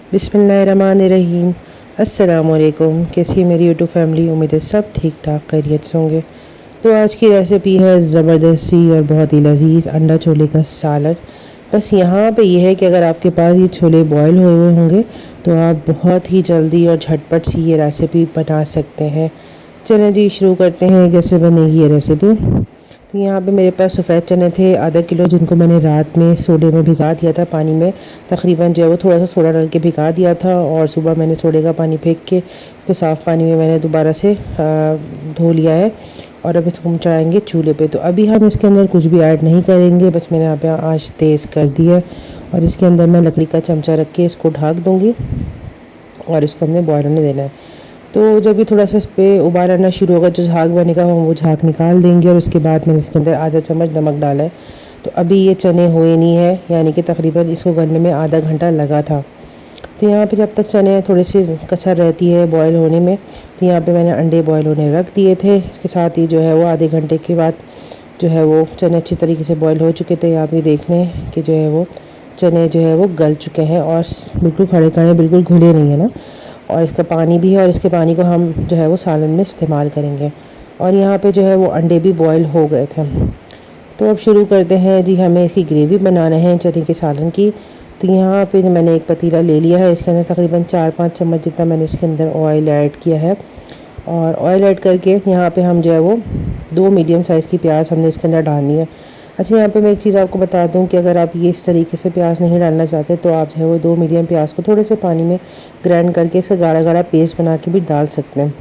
बिस्मिल्लाहिर्रहमानिर्रहीम। अस्सलाम वालेकुम। कैसी है मेरी यूट्यूब फैमिली? उम्मीद है सब ठीक ठाक खैरियत से होंगे। तो आज की रेसिपी है ज़बरदस्त सी और बहुत ही लजीज अंडा छोले का सालन। बस यहाँ पे ये है कि अगर आपके पास ये छोले बॉयल हुए हुए होंगे तो आप बहुत ही जल्दी और झटपट सी ये रेसिपी बना सकते हैं। चलें जी शुरू करते हैं कैसे बनेगी ये रेसिपी। तो यहाँ पे मेरे पास सफ़ेद चने थे आधा किलो, जिनको मैंने रात में सोडे में भिगा दिया था पानी में। तकरीबन जो है वो थोड़ा सा सोडा डाल के भिगा दिया था और सुबह मैंने सोडे का पानी फेंक के इसको साफ़ पानी में मैंने दोबारा से धो लिया है। और अब इसको हम चढ़ाएँगे चूल्हे पे। तो अभी हम इसके अंदर कुछ भी ऐड नहीं करेंगे, बस मैंने यहाँ पे आँच तेज़ कर दी है और इसके अंदर मैं लकड़ी का चमचा रख के इसको ढक दूँगी और इसको हमने बॉयल होने देना है। तो जब भी थोड़ा सा इस पर उबाल आना शुरू होगा, जो झाग बनेगा हम वो झाग निकाल देंगे और उसके बाद मैंने इसके अंदर आधा चम्मच नमक डाला है। तो अभी ये चने हुए नहीं है, यानी कि तकरीबन इसको गलने में आधा घंटा लगा था। तो यहाँ पे जब तक चने थोड़ी सी कचर रहती है बॉयल होने में, तो यहाँ पे मैंने अंडे बॉयल होने रख दिए थे। इसके साथ ही जो है वो आधे घंटे के बाद जो है वो चने अच्छी तरीके से बॉयल हो चुके थे। यहाँ पे देख लें कि जो है वो चने जो है वो गल चुके हैं और बिल्कुल खड़े खड़े बिल्कुल घुले नहीं है ना। और इसका पानी भी है और इसके पानी को हम जो है वो सालन में इस्तेमाल करेंगे। और यहाँ पे जो है वो अंडे भी बॉयल हो गए थे। तो अब शुरू करते हैं जी, हमें इसकी ग्रेवी बनाना है चने के सालन की। तो यहाँ पे मैंने एक पतीला ले लिया है, इसके अंदर तकरीबन 4-5 चम्मच जितना मैंने इसके अंदर ऑयल ऐड किया है। और ऑयल ऐड करके यहाँ पे हम जो है वो 2 मीडियम साइज़ की प्याज हमने इसके अंदर डालनी है। अच्छा, यहाँ पे मैं एक चीज़ आपको बता दूँ कि अगर आप ये इस तरीके से प्याज नहीं डालना चाहते तो आप जो है वो 2 मीडियम प्याज को थोड़े से पानी में ग्राइंड करके इसका गाढ़ा गाढ़ा पेस्ट बना के भी डाल सकते हैं।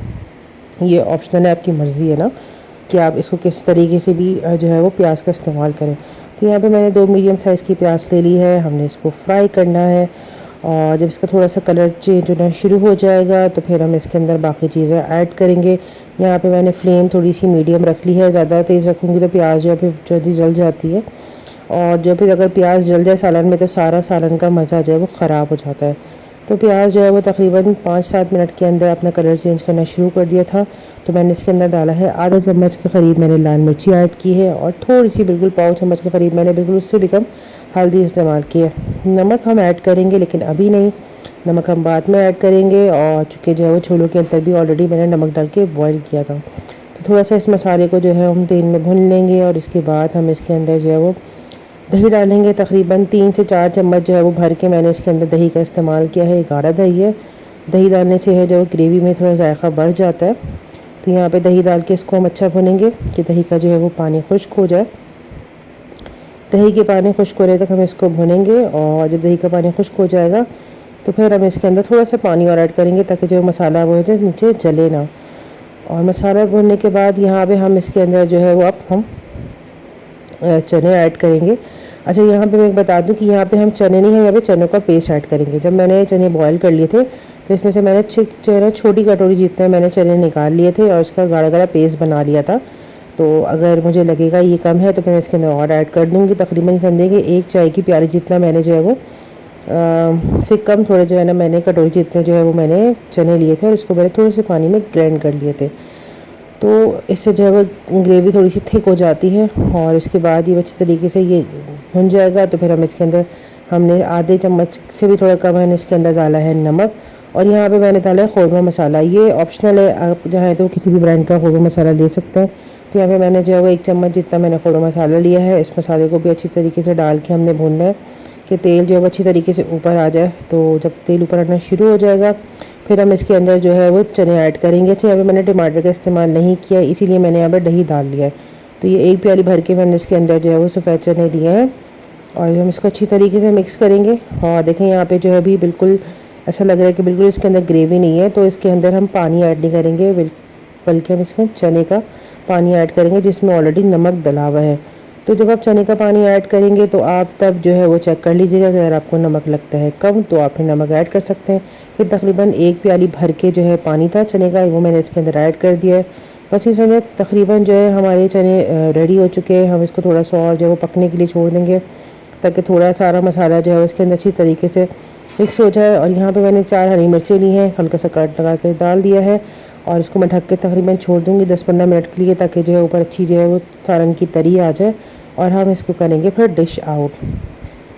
ये ऑप्शनल है, आपकी मर्ज़ी है ना कि आप इसको किस तरीके से भी जो है वो प्याज का इस्तेमाल करें। तो यहाँ पे मैंने 2 मीडियम साइज़ की प्याज ले ली है, हमने इसको फ्राई करना है। और जब इसका थोड़ा सा कलर चेंज होना शुरू हो जाएगा तो फिर हम इसके अंदर बाकी चीज़ें ऐड करेंगे। यहाँ पे मैंने फ्लेम थोड़ी सी मीडियम रख ली है, ज़्यादा तेज़ रखूँगी तो प्याज जो है फिर जल्दी जल जाती है। और जो फिर अगर प्याज जल जाए सालन में तो सारा सालन का मज़ा जो है वो ख़राब हो जाता है। तो प्याज जो है वो तकरीबन 5-7 मिनट के अंदर अपना कलर चेंज करना शुरू कर दिया था। तो मैंने इसके अंदर डाला है आधा चम्मच के करीब मैंने लाल मिर्ची ऐड की है और थोड़ी सी बिल्कुल पाव चम्मच के करीब मैंने बिल्कुल उससे भी कम हल्दी इस्तेमाल की है। नमक हम ऐड करेंगे लेकिन अभी नहीं, नमक हम बाद में ऐड करेंगे। और चूँकि जो है वो छोलों के अंदर भी ऑलरेडी मैंने नमक डाल के बॉयल किया था। तो थोड़ा सा इस मसाले को जो है हम तेल में भून लेंगे और इसके बाद हम इसके अंदर जो है वो दही डालेंगे। तकरीबन 3 से 4 चम्मच जो है वो भर के मैंने इसके अंदर दही का इस्तेमाल किया है। गाढ़ा दही है, दही डालने से है जो ग्रेवी में थोड़ा जायका बढ़ जाता है। तो यहाँ पे दही डाल के इसको हम अच्छा भुनेंगे कि दही का जो है वो पानी खुश्क हो जाए। दही के पानी खुश्क होने तक हम इसको भुनेंगे और जब दही का पानी खुश्क हो जाएगा तो फिर हम इसके अंदर थोड़ा सा पानी और ऐड करेंगे ताकि जो मसाला वो है नीचे जले ना। और मसाला भुनने के बाद यहाँ पे हम इसके अंदर जो है वो अब हम चने ऐड करेंगे। अच्छा, यहाँ पे मैं बता दूँ कि यहाँ पे हम चने नहीं, हम यहाँ पे चनों का पेस्ट ऐड करेंगे। जब मैंने चने बॉयल कर लिए थे तो इसमें से मैंने छोटी कटोरी जितने मैंने चने निकाल लिए थे और उसका गाढ़ा गाढ़ा पेस्ट बना लिया था। तो अगर मुझे लगेगा ये कम है तो मैं इसके अंदर और ऐड कर दूँगी। तकरीबन समझेंगे 1 चाय की प्याली जितना मैंने जो है वो से कम थोड़े जो है ना मैंने कटोरी जितने जो है वो मैंने चने लिए थे और उसको मैंने थोड़े से पानी में ग्राइंड कर लिए थे। तो इससे जो है वो ग्रेवी थोड़ी सी थिक हो जाती है और इसके बाद ये अच्छी तरीके से ये भुन जाएगा। तो फिर हम इसके अंदर हमने आधे चम्मच से भी थोड़ा कम मैंने इसके अंदर डाला है नमक। और यहाँ पे मैंने डाला है खोरमा मसाला, ये ऑप्शनल है, आप चाहें तो किसी भी ब्रांड का खोरमा मसाला ले सकते हैं। तो यहाँ पे मैंने जो है वो 1 चम्मच जितना मैंने खोरमा मसाला लिया है। इस मसाले को भी अच्छी तरीके से डाल के हमने भूनना है कि तेल जो है वो अच्छी तरीके से ऊपर आ जाए। तो जब तेल ऊपर आना शुरू हो जाएगा फिर हम इसके अंदर जो है वो चने ऐड करेंगे। अच्छा, यहाँ पे मैंने टमाटर का इस्तेमाल नहीं किया इसीलिए मैंने यहाँ पर दही डाल लिया है। तो ये 1 प्याली भर के मैंने इसके अंदर जो है वो सफ़ेद चने लिए हैं और हम इसको अच्छी तरीके से मिक्स करेंगे। और देखें यहाँ पे जो है अभी बिल्कुल ऐसा लग रहा है कि बिल्कुल इसके अंदर ग्रेवी नहीं है, तो इसके अंदर हम पानी ऐड नहीं करेंगे, बल्कि हम इसमें चने का पानी ऐड करेंगे जिसमें ऑलरेडी नमक डला हुआ है। तो जब आप चने का पानी ऐड करेंगे तो आप तब जो है वो चेक कर लीजिएगा कि अगर आपको नमक लगता है कम तो आप फिर नमक ऐड कर सकते हैं। फिर तकरीबन 1 प्याली भर के जो है पानी था चने का, वो मैंने इसके अंदर ऐड कर दिया है। बस इस समय तकरीबन जो है हमारे चने रेडी हो चुके हैं। हम इसको थोड़ा सा और जो है वो पकने के लिए छोड़ देंगे ताकि थोड़ा सारा मसाला जो है उसके अंदर अच्छी तरीके से मिक्स हो जाए। और यहाँ पे मैंने 4 हरी मिर्चें ली हैं, हल्का सा कट लगा कर डाल दिया है और इसको मैं ढक के तकरीबन छोड़ दूँगी 10-15 मिनट के लिए ताकि जो है ऊपर अच्छी जो है वो सालन की तरी आ जाए। और हम इसको करेंगे फिर डिश आउट।